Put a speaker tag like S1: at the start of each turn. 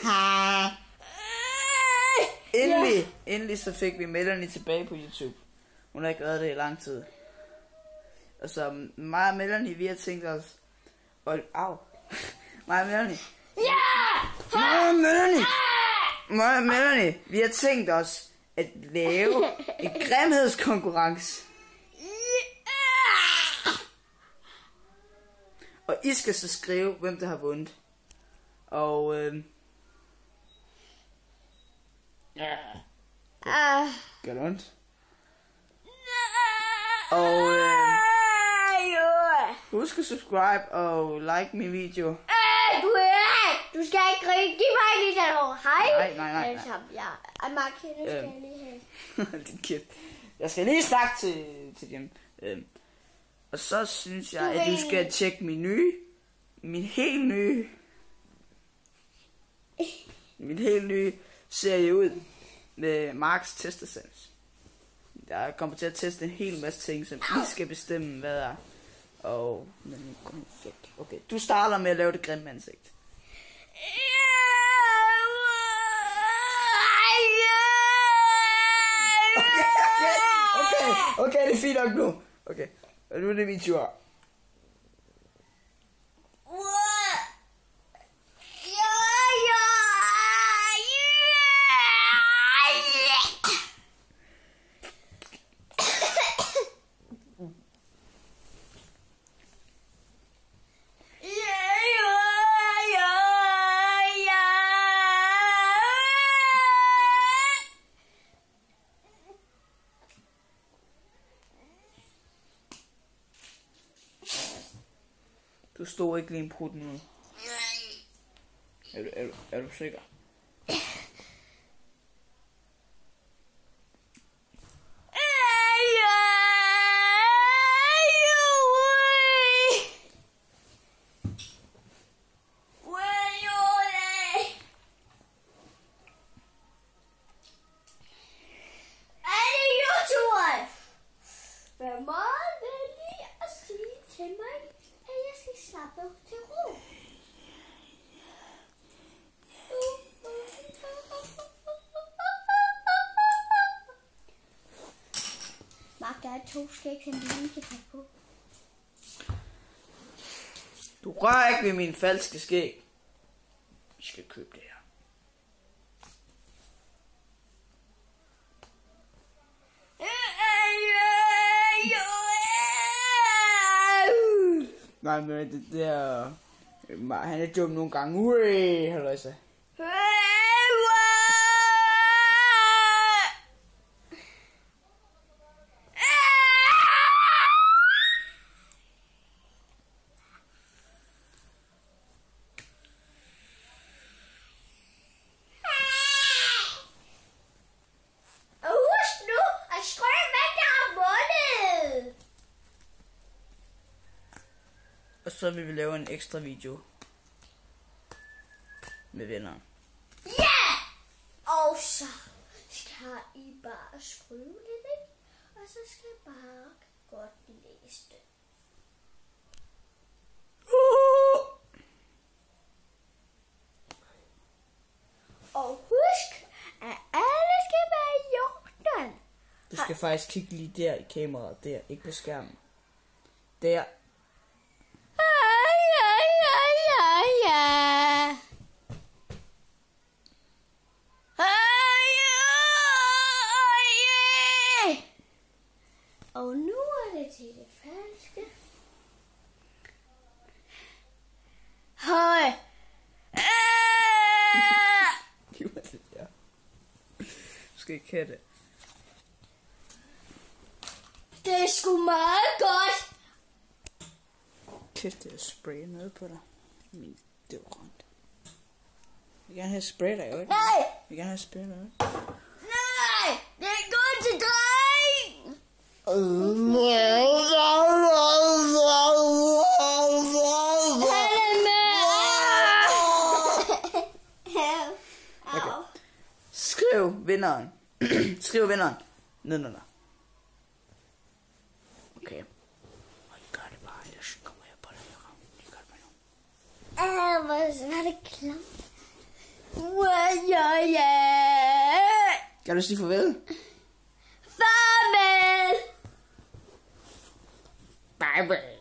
S1: Ha. Endelig så fik vi Melanie tilbage på YouTube. Hun har ikke været det i lang tid. Og så mig og Melanie, vi har tænkt os... mig og Melanie. Mig og Melanie, vi har tænkt os at lave en grimhedskonkurrence. Og I skal så skrive, hvem der har vundet. Og gør det ondt? Og husk at subscribe og like min video.
S2: Du skal ikke grine. Giv mig lige den over. Hej.
S1: Nej.
S2: Ja, Mark, nu skal jeg lige have.
S1: Din kæft. Jeg skal lige snakke til dem. Og så synes jeg, at du skal tjekke min helt nye serie ud med Marks testesens. Jeg kommer til at teste en hel masse ting, som I skal bestemme, hvad er. Og okay, du starter med at lave det grimme ansigt. Okay, det er fint nok nu. Okay, og nu er det min tur. Du stod ikke lige en prut nu. Er du sikker?
S2: Til ro. Mark, der er 2 skæg, som du lige kan tage på.
S1: Du rører ikke ved min falske skæg. Vi skal købe det her. Nej, men det der... Han er dum nogle gange. Ui, halløjsa. Og så vil vi lave en ekstra video med venner.
S2: Ja! Og så skal I bare skrive lidt, ikke? Og så skal I bare godt læse det. Og husk, at alle skal være i orden.
S1: Du skal faktisk kigge lige der i kameraet, der, ikke på skærmen. Der.
S2: Og nu er det til det falske. Høj.
S1: Du skal ikke have det.
S2: Det er sgu meget godt.
S1: Kæft, det er spray noget på dig. Min deodorant. Vi kan have spray der, jo ikke?
S2: Nej.
S1: Vi kan have spray der, ikke?
S2: Nej, det er godt til dreng.
S1: Okay. Skriv vinderen. Skriv vinderen. Nedenunder. Okay. Og I gør det bare, ellers kommer jeg på dig. I gør det bare nu.
S2: Hvor så klam. Ja.
S1: Kan du sige farvel?
S2: Farvel.
S1: Bye bye.